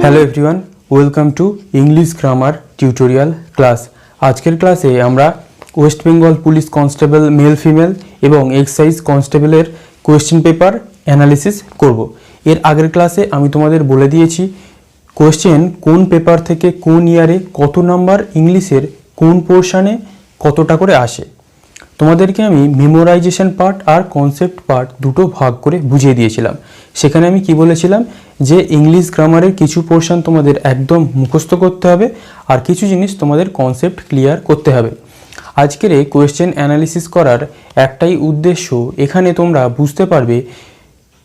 Hello everyone, welcome to English grammar tutorial class. আজকের ক্লাসে আমরা West Bengal police constable male female এবং excise কনস্টেবলের কোয়েশ্চেন পেপার অ্যানালিসিস করব। এর আগের ক্লাসে আমি তোমাদের বলে দিয়েছি কোয়েশ্চেন কোন পেপার থেকে কোন ইয়ারে কত নাম্বার ইংলিশের কোন পোর্শনে কতটা করে আসে। তোমাদেরকে আমি মেমোরাইজেশন পার্ট আর কনসেপ্ট পার্ট দুটো ভাগ করে বুঝিয়ে দিয়েছিলাম। সেখানে আমি কি বলেছিলাম যে ইংলিশ গ্রামারের কিছু পোর্শন তোমাদের একদম মুখস্থ করতে হবে আর কিছু জিনিস তোমাদের কনসেপ্ট ক্লিয়ার করতে হবে। আজকের এই কোয়েশ্চেন অ্যানালিসিস করার একটাই উদ্দেশ্য, এখানে তোমরা বুঝতে পারবে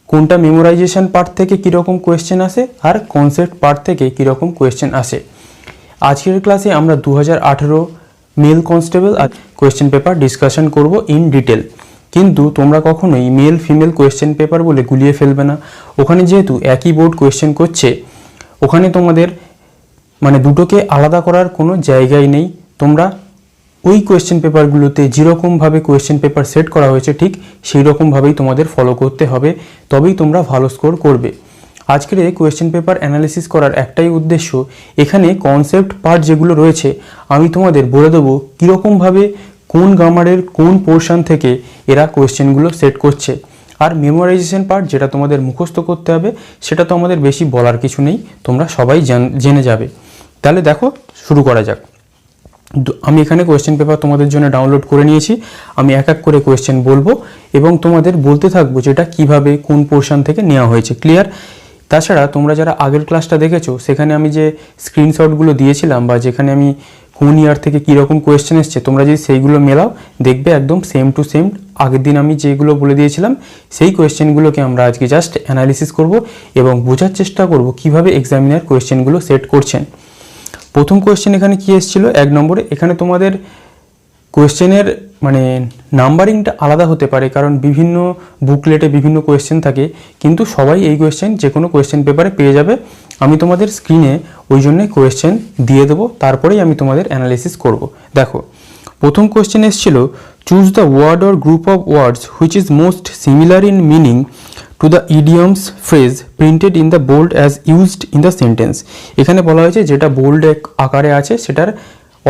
কোনটা মেমোরাইজেশন পার্ট থেকে কীরকম কোয়েশ্চেন আসে আর কনসেপ্ট পার্ট থেকে কীরকম কোয়েশ্চেন আসে। আজকের ক্লাসে আমরা 2018 মেল কনস্টেবল আর কোয়েশ্চেন পেপার ডিসকাশন করব ইন ডিটেল। কিন্তু তোমরা কখনোই মেল ফিমেল কোয়েশ্চেন পেপার বলে গুলিয়ে ফেলবে না। ওখানে যেহেতু একই বোর্ড কোয়েশ্চেন করছে, ওখানে তোমাদের দুটোকে আলাদা করার কোনো জায়গাই নেই। তোমরা ওই কোয়েশ্চেন পেপারগুলোতে যেরকমভাবে কোয়েশ্চেন পেপার সেট করা হয়েছে ঠিক সেই রকমভাবেই তোমাদের ফলো করতে হবে, তবেই তোমরা ভালো স্কোর করবে। আজকের এই কোয়েশ্চেন পেপার অ্যানালিসিস করার একটাই উদ্দেশ্য, এখানে কনসেপ্ট পার্ট যেগুলো রয়েছে আমি তোমাদের বলে দেবো কীরকমভাবে কোন গ্রামারের কোন পোর্শন থেকে এরা কোয়েশ্চেনগুলো সেট করছে। আর মেমোরাইজেশন পার্ট যেটা তোমাদের মুখস্থ করতে হবে সেটা তো আমাদের বেশি বলার কিছু নেই, তোমরা সবাই জেনে যাবে। তাহলে দেখো শুরু করা যাক। আমি এখানে কোয়েশ্চেন পেপার তোমাদের জন্য ডাউনলোড করে নিয়েছি। আমি এক এক করে কোয়েশ্চেন বলবো এবং তোমাদের বলতে থাকবো যেটা কিভাবে কোন পোর্শন থেকে নেওয়া হয়েছে। ক্লিয়ার? তাছাড়া তোমরা যারা আগের ক্লাসটা দেখেছো সেখানে আমি যে স্ক্রিনশটগুলো দিয়েছিলাম বা যেখানে আমি কোন ইয়ার থেকে কীরকম কোয়েশ্চেন এসছে, তোমরা যদি সেইগুলো মেলাও দেখবে একদম সেম টু সেম আগের দিন আমি যেগুলো বলে দিয়েছিলাম সেই কোয়েশ্চেনগুলোকে আমরা আজকে জাস্ট অ্যানালিসিস করব এবং বোঝার চেষ্টা করব কিভাবে এক্সামিনার কোয়েশ্চেনগুলো সেট করছেন। প্রথম কোয়েশ্চেন এখানে কি এসেছিল 1 নম্বরে। এখানে তোমাদের কোয়েশ্চেনের নাম্বারিংটা আলাদা হতে পারে, কারণ বিভিন্ন বুকলেটে বিভিন্ন কোয়েশ্চেন থাকে, কিন্তু সবাই এই কোয়েশ্চেন যে কোনো কোয়েশ্চেন পেপারে পেয়ে যাবে। আমি তোমাদের স্ক্রিনে ওই জন্যে কোয়েশ্চেন দিয়ে দেবো, তারপরেই আমি তোমাদের অ্যানালিসিস করব। দেখো প্রথম কোয়েশ্চেন এসেছিল choose the word or group of words which is most similar in meaning to the idioms phrase printed in the bold as used in the sentence. এখানে বলা হয়েছে যেটা বোল্ড আকারে আছে সেটার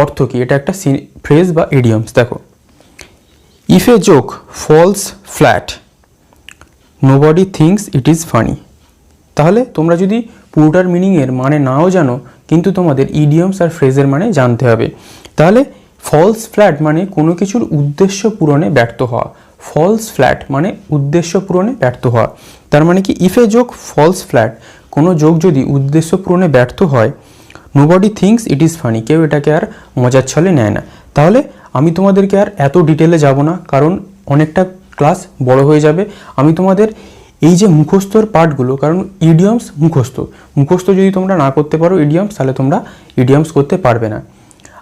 অর্থ কি, এটা একটা ফ্রেজ বা ইডিয়মস। দেখো, if a joke falls flat nobody thinks it is funny. তাহলে তোমরা যদি পুরোটার মিনিংয়ের মানে নাও জানো, কিন্তু তোমাদের ইডিয়মস আর ফ্রেজের মানে জানতে হবে। তাহলে ফলস ফ্ল্যাট মানে কোনো কিছুর উদ্দেশ্য পূরণে ব্যর্থ হওয়া। ফলস ফ্ল্যাট মানে উদ্দেশ্য পূরণে ব্যর্থ হওয়া। তার মানে কি, if a joke falls flat, কোনো জোক যদি উদ্দেশ্য পূরণে ব্যর্থ হয়, nobody thinks it is funny, কেউ এটাকে আর মজার ছলে নেয় না। তাহলে আমি তোমাদেরকে আর এত ডিটেলে যাব না, কারণ অনেকটা ক্লাস বড় হয়ে যাবে। আমি তোমাদের এই যে মুখস্থর পার্টগুলো, কারণ ইডিয়মস মুখস্থ যদি তোমরা না করতে পারো ইডিয়মস, তাহলে তোমরা ইডিয়মস করতে পারবে না।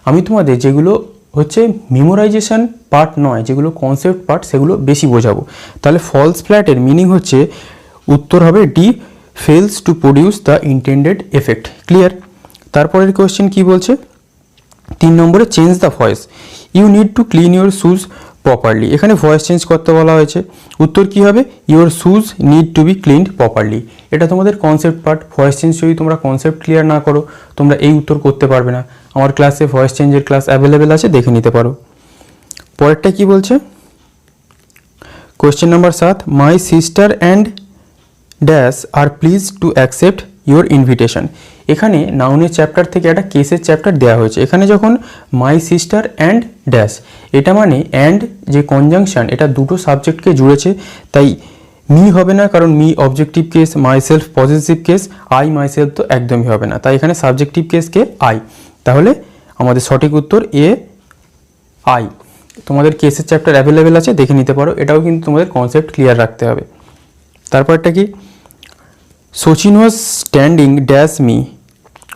আমি তোমাদের যেগুলো হচ্ছে মেমোরাইজেশন পার্ট নয়, যেগুলো কনসেপ্ট পার্ট, সেগুলো বেশি বোঝাবো। তাহলে ফলস ফ্ল্যাটের মিনিং হচ্ছে, উত্তর হবে D, fails to produce the intended effect. Clear? তারপরের কোয়েশ্চেন কি বলছে 3 নম্বরে, change the voice, you need to clean your shoes properly. এখানে ভয়েস চেঞ্জ করতে বলা হয়েছে। উত্তর কি হবে, your shoes need to be cleaned properly. এটা তোমাদের কনসেপ্ট পার্ট। ভয়েস চেঞ্জ যদি তোমরা কনসেপ্ট ক্লিয়ার না করো, তোমরা এই উত্তর করতে পারবে না। আমার ক্লাসে ভয়েস চেঞ্জের ক্লাস অ্যাভেলেবেল আছে, দেখে নিতে পারো। পরেরটা কি বলছে, question number 7, my sister and dash are please to accept your invitation. এখানে নাউনের চ্যাপ্টার থেকে একটা কেসের চ্যাপ্টার দেওয়া হয়েছে। এখানে যখন মাই সিস্টার অ্যান্ড ড্যাশ, এটা মানে অ্যান্ড যে কনজাংশন, এটা দুটো সাবজেক্টকে জুড়েছে, তাই মি হবে না, কারণ me objective case, my self positive case, I my self তো একদমই হবে না, তাই এখানে সাবজেক্টিভ কেসকে আই। তাহলে আমাদের সঠিক উত্তর এ, আই। তোমাদের কেসের চ্যাপ্টার অ্যাভেলেবেল আছে, দেখে নিতে পারো। এটাও কিন্তু তোমাদের কনসেপ্ট ক্লিয়ার রাখতে হবে। তারপরটা কি, Sachin was standing dash me.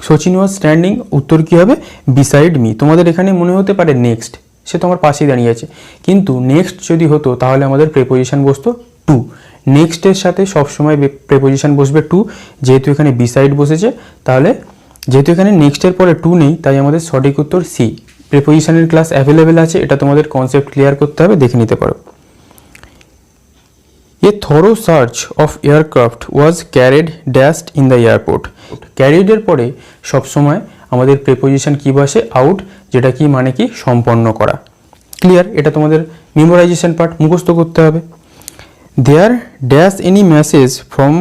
Sachin was standing, উত্তর কী হবে, বিসাইড মি। তোমাদের এখানে মনে হতে পারে নেক্সট, সে তোমার পাশেই দাঁড়িয়ে আছে, কিন্তু নেক্সট যদি হতো তাহলে আমাদের প্রেপোজিশন বসতো টু। নেক্সটের সাথে সবসময় প্রেপোজিশন বসবে টু। যেহেতু এখানে বিসাইড বসেছে, তাহলে যেহেতু এখানে নেক্সটের পরে টু নেই, তাই আমাদের সঠিক উত্তর সি। প্রেপোজিশনের ক্লাস অ্যাভেলেবেল আছে, এটা তোমাদের কনসেপ্ট ক্লিয়ার করতে হবে, দেখে নিতে পারো। A thorough search of aircraft was carried dashed in the airport. Carried এর পরে সবসময় আমাদের প্রিপোজিশন কি বসে? আউট, যেটা কি মানে কি সম্পন্ন করা। ক্লিয়ার? এটা তোমাদের মেমোরাইজেশন পার্ট, মুখস্থ করতে হবে। There dash any message from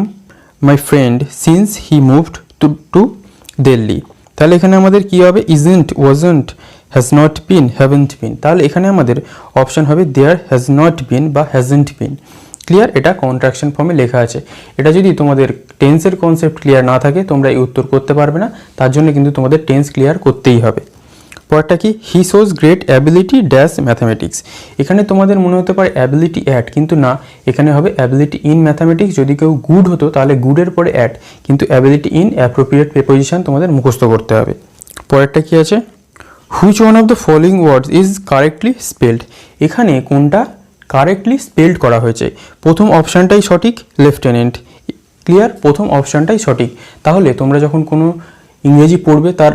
my friend since he moved to Delhi. তাহলে এখানে আমাদের কি হবে? isn't, wasn't, has not been, haven't been। তাহলে এখানে আমাদের অপশন হবে there has not been বা hasn't been। ক্লিয়ার? এটা কন্ট্রাকশন ফর্মে লেখা আছে। এটা যদি তোমাদের টেন্সের কনসেপ্ট ক্লিয়ার না থাকে তোমরা এই উত্তর করতে পারবে না, তার জন্য কিন্তু তোমাদের টেন্স ক্লিয়ার করতেই হবে। পরেরটা কি? হি shows great ability dash mathematics. এখানে তোমাদের মনে হতে পারে অ্যাবিলিটি অ্যাট, কিন্তু না, এখানে হবে অ্যাবিলিটি ইন ম্যাথামেটিক্স। যদি কেউ গুড হতো তাহলে গুডের পরে অ্যাট, কিন্তু অ্যাবিলিটি ইন অ্যাপ্রোপ্রিয়েট প্রিপোজিশন তোমাদের মুখস্থ করতে হবে। পরেরটা কি আছে? Which one of the following words is correctly spelled. এখানে কোনটা কারেক্টলি স্পেলড করা হয়েছে? প্রথম অপশানটাই সঠিক, লেফটেন্যান্ট। ক্লিয়ার? প্রথম অপশানটাই সঠিক। তাহলে তোমরা যখন কোনো ইংরেজি পড়বে তার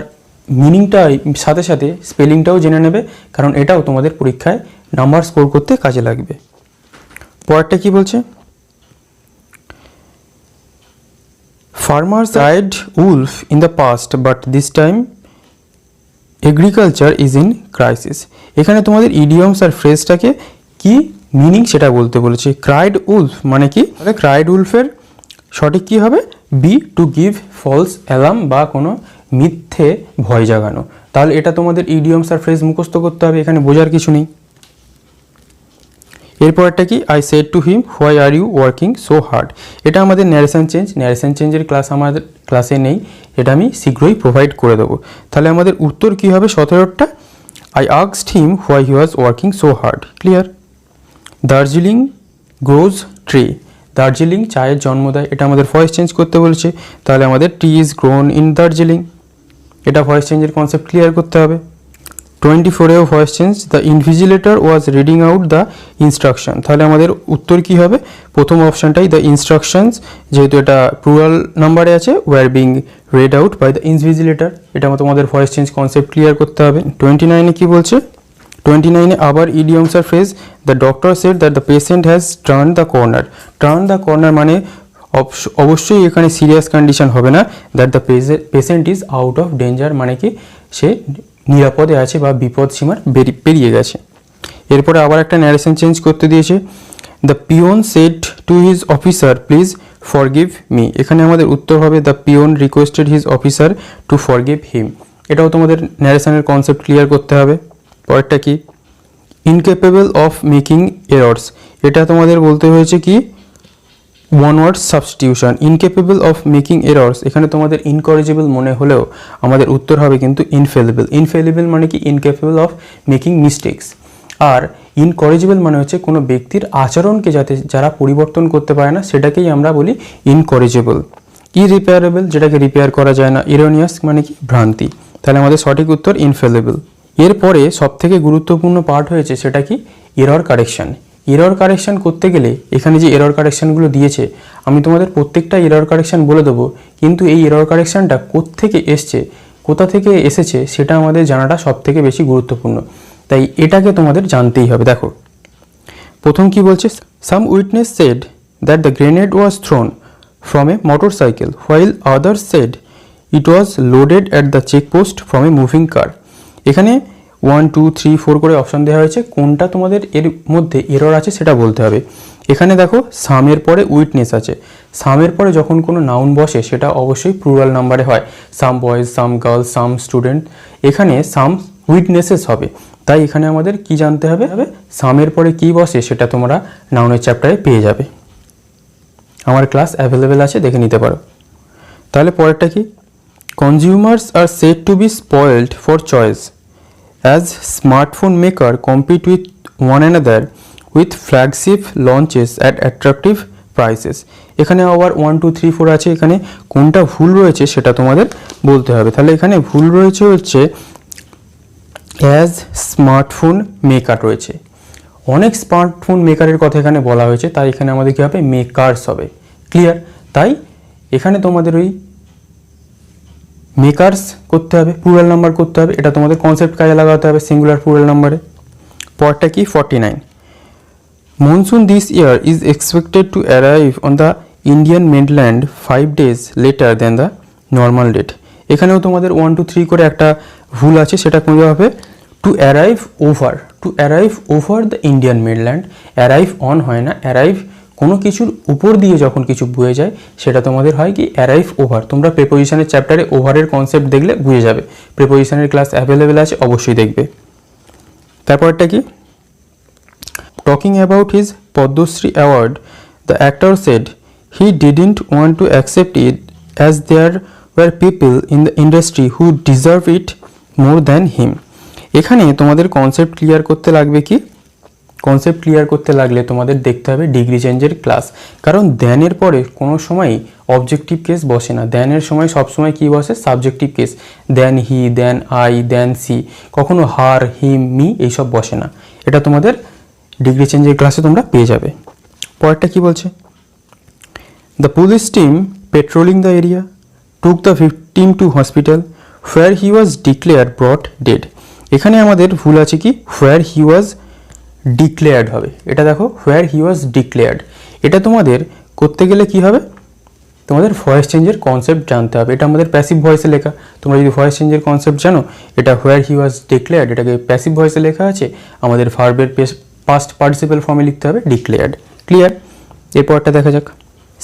মিনিংটা সাথে সাথে স্পেলিংটাও জেনে নেবে, কারণ এটাও তোমাদের পরীক্ষায় নাম্বার স্কোর করতে কাজে লাগবে। পরেরটা কি বলছে? Farmers ride Wolf in the past but this time agriculture is in crisis. এখানে তোমাদের ইডিয়মস আর ফ্রেজটাকে কি মিনিং সেটা বলতে বলেছে। ক্রাইড উলফ মানে কি? তাহলে ক্রাইড উলফের সঠিক কি হবে? B, to give false alarm বা কোনো মিথ্যে ভয় জাগানো। তাহলে এটা তোমাদের ইডিয়মস আর ফ্রেজ মুখস্থ করতে হবে, এখানে বোঝার কিছু নেই। এরপর একটা কি? I said to him why are you working so hard. এটা আমাদের ন্যারেশন চেঞ্জ। ন্যারেশন চেঞ্জের ক্লাস আমাদের ক্লাসে নেই, এটা আমি শীঘ্রই প্রোভাইড করে দেবো। তাহলে আমাদের উত্তর কি হবে? 17টা। I asked him why he was working so hard. Clear? Darjeeling grows tree. Darjeeling চায়ের জন্ম দেয়, এটা আমাদের ভয়েস চেঞ্জ করতে বলেছে। তাহলে আমাদের tea is grown in Darjeeling, এটা ভয়েস চেঞ্জের কনসেপ্ট ক্লিয়ার করতে হবে। 24এও voice change. The invigilator was reading out the instruction. তাহলে আমাদের উত্তর কি হবে? প্রথম অপশানটাই, দ্য ইনস্ট্রাকশনস, যেহেতু এটা প্লুরাল নাম্বারে আছে, were being read out by the invigilator. এটা তোমাদের ভয়েস চেঞ্জ কনসেপ্ট ক্লিয়ার করতে হবে। 29-এ কি বলছে? 29-এ আবার ইডিয়মস আর phrase. The doctor said that the patient has turn the corner. Turn the corner মানে অবশ্যই এখানে সিরিয়াস কন্ডিশন হবে না। That the patient is out of danger মানে কি সে নিরাপদে আছে বা বিপদ সীমার পেরিয়ে গেছে। এরপরে আবার একটা ন্যারেশন চেঞ্জ করতে দিয়েছে। The peon said to his officer please forgive me. এখানে আমাদের উত্তর হবে the peon requested his officer to forgive him. এটাও তোমাদের ন্যারেশনের কনসেপ্ট ক্লিয়ার করতে হবে। পরেরটা কি? Incapable of making errors. এটা তোমাদের বলতে হয়েছে কি? One word substitution. Incapable of making errors, এখানে তোমাদের ইনকরেজিবল মনে হলেও আমাদের উত্তর হবে কিন্তু ইনফেলিবল। ইনফেলিবল মানে কি? Incapable of making mistakes. আর ইনকরেজিবল মানে হচ্ছে কোনো ব্যক্তির আচরণকে যারা পরিবর্তন করতে পারে না সেটাকেই আমরা বলি ইনকরেজিবল। ইরিপেয়ারেবল, যেটাকে রিপেয়ার করা যায় না। ইরোনিয়াস মানে কি? ভ্রান্তি। তাহলে আমাদের সঠিক উত্তর ইনফেলিবল। এরপরে সবথেকে গুরুত্বপূর্ণ পার্ট হয়েছে সেটা কি? Error correction. এরর কারেকশন করতে গেলে এখানে যে এরর কারেকশনগুলো দিয়েছে আমি তোমাদের প্রত্যেকটা এরর কারেকশন বলে দেবো, কিন্তু এই এরর কারেকশনটা কোথা থেকে এসেছে সেটা আমাদের জানাটা সবথেকে বেশি গুরুত্বপূর্ণ, তাই এটাকে তোমাদের জানতেই হবে। দেখো প্রথম কি বলছে? Some witness said that the grenade was thrown from a motorcycle while others said it was loaded at the checkpost from a moving car. এখানে 1, 2, 3, 4 করে অপশান দেওয়া হয়েছে, কোনটা তোমাদের এর মধ্যে এরর আছে সেটা বলতে হবে। এখানে দেখো সামের পরে উইটনেস আছে। সামের পরে যখন কোনো নাউন বসে সেটা অবশ্যই প্লুরাল নাম্বারে হয়। সাম বয়েজ, সাম গার্লস, সাম স্টুডেন্ট। এখানে সাম উইটনেসেস হবে, তাই এখানে আমাদের কি জানতে হবে? সামের পরে কি বসে সেটা তোমরা নাউনের চ্যাপ্টারে পেয়ে যাবে। আমার ক্লাস অ্যাভেলেবেল আছে, দেখে নিতে পারো। তাহলে পরেরটা কি? Consumers R said to B spoiled for choice as smartphone maker compete with one another with flagship launches at attractive prices। এখানে আবার 1, 2, 3, 4 আছে, এখানে কোনটা ভুল রয়েছে সেটা তোমাদের বলতে হবে। তাহলে এখানে ভুল রয়েছে হচ্ছে অ্যাজ স্মার্টফোন মেকার রয়েছে। অনেক স্মার্টফোন মেকারের কথা এখানে বলা হয়েছে, তাই এখানে আমাদের কী হবে? মেকার্স হবে। ক্লিয়ার? তাই এখানে তোমাদের ওই মেকার্স করতে হবে, প্লুরাল নাম্বার করতে হবে। এটা তোমাদের কনসেপ্ট কাজে লাগাতে হবে সিঙ্গুলার প্লুরাল নাম্বারে। পরটা কি? 49 Monsoon this year is expected to arrive on the Indian mainland 5 days later than the normal date. এখানেও তোমাদের 1 2 3 করে একটা ভুল আছে, সেটা কোনটা হবে? To arrive over the Indian mainland. Arrive on হয় না, অ্যারাইভ কোনো কিছুর উপর দিয়ে যখন কিছু বয়ে যায় সেটা তোমাদের হয় কি অ্যারাইভ ওভার। তোমরা প্রেপোজিশনের চ্যাপ্টারে ওভারের কনসেপ্ট দেখলে বুঝে যাবে, প্রেপোজিশনের ক্লাস অ্যাভেলেবেল আছে, অবশ্যই দেখবে। তারপরটা কি? Talking about his Padmashri award the actor said he didn't want to accept it as there were people in the industry who deserve it more than him. এখানে তোমাদের কনসেপ্ট ক্লিয়ার করতে লাগবে কি? কনসেপ্ট ক্লিয়ার করতে লাগলে তোমাদের দেখতে হবে ডিগ্রি চেঞ্জের ক্লাস, কারণ দ্যানের পরে কোনো সময় অবজেক্টিভ কেস বসে না। দ্যানের সময় সবসময় কি বসে? Subjective case. Than he, than I, than she, কখনো হার, হিম, মি এইসব বসে না। এটা তোমাদের ডিগ্রি চেঞ্জের ক্লাসে তোমরা পেয়ে যাবে। পরেরটা কি বলছে? The police team patrolling the area took the victim to hospital where he was declared ব্রট dead. এখানে আমাদের ভুল আছে কি? হোয়ার হি ওয়াজ ডিক্লেয়ার্ড হবে। এটা দেখো, হোয়ার হি ওয়াজ ডিক্লেয়ার্ড। এটা তোমাদের করতে গেলে কি হবে? তোমাদের ভয়েস চেঞ্জের কনসেপ্ট জানতে হবে। এটা আমাদের প্যাসিভ ভয়েসে লেখা। তোমরা যদি ভয়েস চেঞ্জের কনসেপ্ট জানো, এটা হোয়ার হি ওয়াজ ডিক্লেয়ার্ড, এটাকে প্যাসিভ ভয়েসে লেখা আছে, আমাদের ভার্বের পাস্ট পার্টিসিপল ফর্মে লিখতে হবে ডিক্লেয়ার্ড। ক্লিয়ার? এরপরটা দেখা যাক।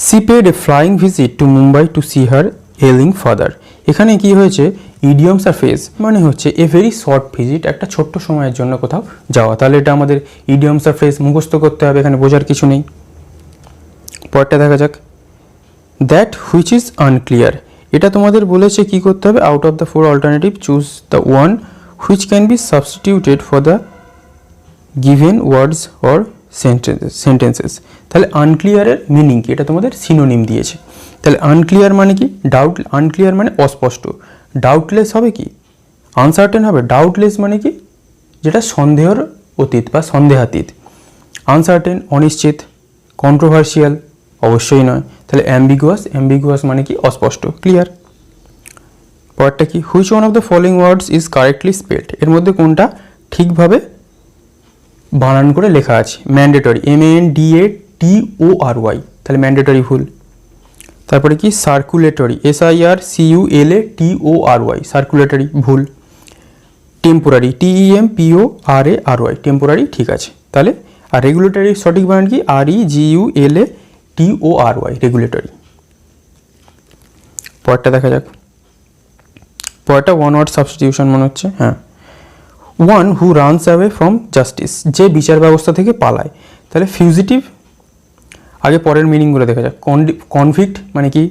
She paid a flying visit to Mumbai to see her ailing father. এখানে কি হয়েছে? ইডিয়মস আর ফ্রেজ মানে হচ্ছে এ ভেরি শর্ট ভিজিট, একটা ছোট্ট সময়ের জন্য কোথাও যাওয়া। তাহলে এটা আমাদের ইডিয়মস আর ফ্রেজ মুখস্থ করতে হবে, এখানে বোঝার কিছু নেই। পরটা দেখা যাক। That which is unclear. এটা তোমাদের বলেছে কি করতে হবে? Out of the 4 alternative choose the one which can be substituted for the given words or sentences. তাহলে আনক্লিয়ারের মিনিং কি? এটা তোমাদের সিনোনিম দিয়েছে। তাহলে আনক্লিয়ার মানে কি? আনক্লিয়ার মানে অস্পষ্ট। ডাউটলেস হবে কি? আনসার্টেন হবে। ডাউটলেস মানে কি? যেটা সন্দেহের অতীত বা সন্দেহাতীত। আনসার্টেন অনিশ্চিত। কন্ট্রোভার্সিয়াল অবশ্যই নয়। তাহলে অ্যাম্বিগুয়াস মানে কি? অস্পষ্ট। ক্লিয়ার? পরেরটা কি? Which one of the following words is correctly spelled. এর মধ্যে কোনটা ঠিকভাবে বানান করে লেখা আছে? ম্যান্ডেটরি, MANDATORY, তাহলে ম্যান্ডেটরি ভুল। তারপরে কি? সার্কুলেটরি, SIRCULATORY, সার্কুলেটরি ভুল। টেম্পোরারি, TEMPORARY, টেম্পোরারি ঠিক আছে। তাহলে আর রেগুলেটরি সঠিক বানান কি? REGULATORY, regulatory. পরেরটা দেখা যাক। পরেরটা ওয়ান ওয়ার্ড সাবস্টিটিউশন মনে হচ্ছে। হ্যাঁ, one who runs away from justice, যে বিচার ব্যবস্থা থেকে পালায়। তাহলে ফিউজিটিভ। আগে পরের মিনিংগুলো দেখা যাক। কনভিক্ট মানে কি?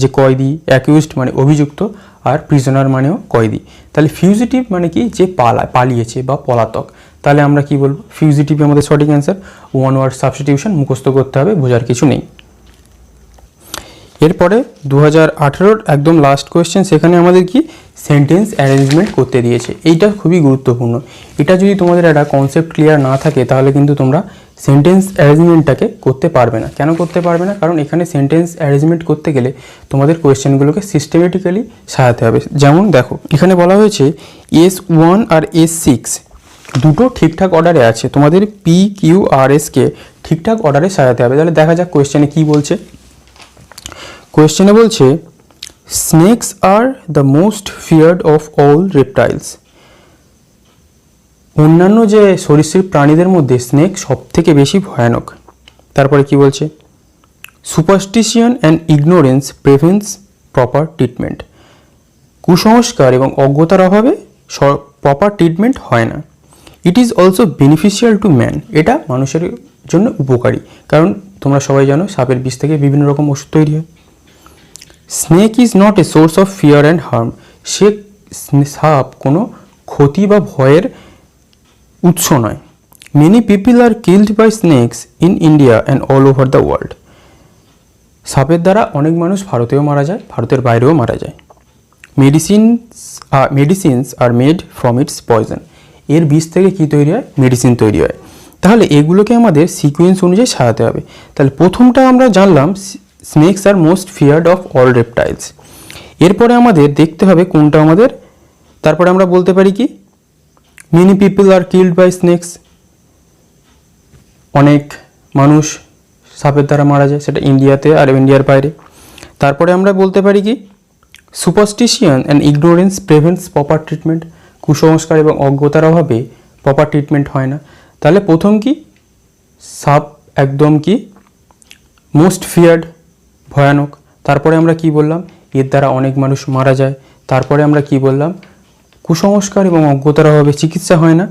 যে কয়েদি। অ্যাকিউজড মানে অভিযুক্ত, আর প্রিজনার মানেও কয়েদি। তাহলে ফিউজিটিভ মানে কি? যে পালিয়েছে বা পলাতক। তাহলে আমরা কি বলবো? ফিউজিটিভ আমাদের সঠিক অ্যান্সার। ওয়ান ওয়ার্ড সাবস্টিটিউশন মুখস্থ করতে হবে, বোঝার কিছু নেই। এরপরে 2018 একদম লাস্ট কোয়েশ্চেন, সেখানে আমাদের কি সেন্টেন্স অ্যারেঞ্জমেন্ট করতে দিয়েছে। এইটা খুবই গুরুত্বপূর্ণ। এটা যদি তোমাদের একটা কনসেপ্ট ক্লিয়ার না থাকে তাহলে কিন্তু তোমরা সেন্টেন্স অ্যারেঞ্জমেন্টটাকে করতে পারবে না। কেন করতে পারবে না? কারণ এখানে সেন্টেন্স অ্যারেঞ্জমেন্ট করতে গেলে তোমাদের কোয়েশ্চেনগুলোকে সিস্টেমেটিক্যালি সাজাতে হবে। যেমন দেখো, এখানে বলা হয়েছে S1 আর S6 দুটো ঠিকঠাক অর্ডারে আছে, তোমাদের PQRSকে ঠিকঠাক অর্ডারে সাজাতে হবে। তাহলে দেখা যাক কোয়েশ্চেনে কি বলছে। কোয়েশ্চেনে বলছে snake's are the most feared of all reptiles. অন্যান্য যে সরীসৃপ প্রাণীদের মধ্যে স্নেক সব থেকে বেশি ভয়ানক। তারপরে কি বলছে? Superstition and ignorance prevents proper treatment. কুসংস্কার এবং অজ্ঞতার অভাবে প্রপার ট্রিটমেন্ট হয় না। It is also beneficial to man. এটা মানুষের জন্য উপকারী, কারণ তোমরা সবাই জানো সাপের বিষ থেকে বিভিন্ন রকম ওষুধ তৈরি হয়। Snake is not a source of fear and harm. সাপ কোনো ক্ষতি বা ভয়ের উৎস নয়। Many people are killed by snakes in India and all over the world. সাপের দ্বারা অনেক মানুষ ভারতেও মারা যায়, ভারতের বাইরেও মারা যায়। Medicines are made from its poison. এর বিষ থেকে কী তৈরি হয়? মেডিসিন তৈরি হয়। তাহলে এগুলোকে আমাদের সিকোয়েন্স অনুযায়ী সাজাতে হবে। তাহলে প্রথমটা আমরা জানলাম snake's R most feared of all reptiles. এরপরে আমাদের দেখতে হবে কোনটা আমাদের, তারপরে আমরা বলতে পারি কি many people are killed by snakes. অনেক মানুষ সাপের দ্বারা মারা যায়, সেটা ইন্ডিয়াতে আর ইন্ডিয়ার বাইরে। তারপরে আমরা বলতে পারি কি superstition and ignorance prevents proper treatment, কুসংস্কার এবং অজ্ঞতার অভাবে প্রপার ট্রিটমেন্ট হয় না। তাহলে প্রথম কি সাপ একদম কি মোস্ট ফিয়ার্ড, ভয়ানক। তারপরে আমরা কি বললাম এর দ্বারা অনেক মানুষ মারা যায়। তারপরে আমরা কি বললাম কুসংস্কার এবং অজ্ঞতার অভাবে চিকিৎসা হয় না।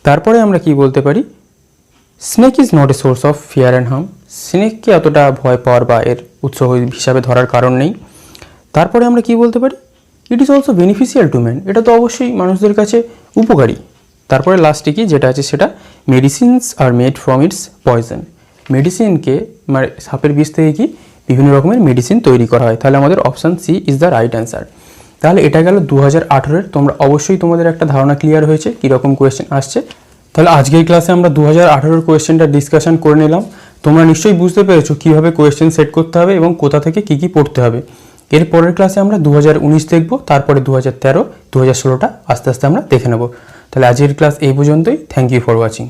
তারপরে আমরা কি বলতে পারি snake is not a source of fear and harm, স্নেককে এতটা ভয় পাওয়ার বা এর উৎস হিসাবে ধরার কারণ নেই। তারপরে আমরা কি বলতে পারি it is also beneficial to man, এটা তো অবশ্যই মানুষদের কাছে উপকারী। তারপরে লাস্টে কি যেটা আছে সেটা medicines are made from its poison, মেডিসিনকে মানে সাপের বিষ থেকে কি বিভিন্ন রকমের মেডিসিন তৈরি করা হয়। তাহলে আমাদের option C is the right answer. তাহলে এটা গেল 2018-এর। তোমরা অবশ্যই তোমাদের একটা ধারণা ক্লিয়ার হয়েছে কীরকম কোয়েশ্চেন আসছে। তাহলে আজকের ক্লাসে আমরা 2018-এর কোয়েশ্চেনটা ডিসকাশন করে নিলাম। তোমরা নিশ্চয়ই বুঝতে পেরেছো কীভাবে কোয়েশ্চেন সেট করতে হবে এবং কোথা থেকে কী কী পড়তে হবে। এর পরের ক্লাসে আমরা 2019 দেখব, তারপরে 2013, 2016টা আস্তে আস্তে আমরা দেখে নেব। তাহলে আজকের ক্লাস এই পর্যন্তই। Thank you for watching.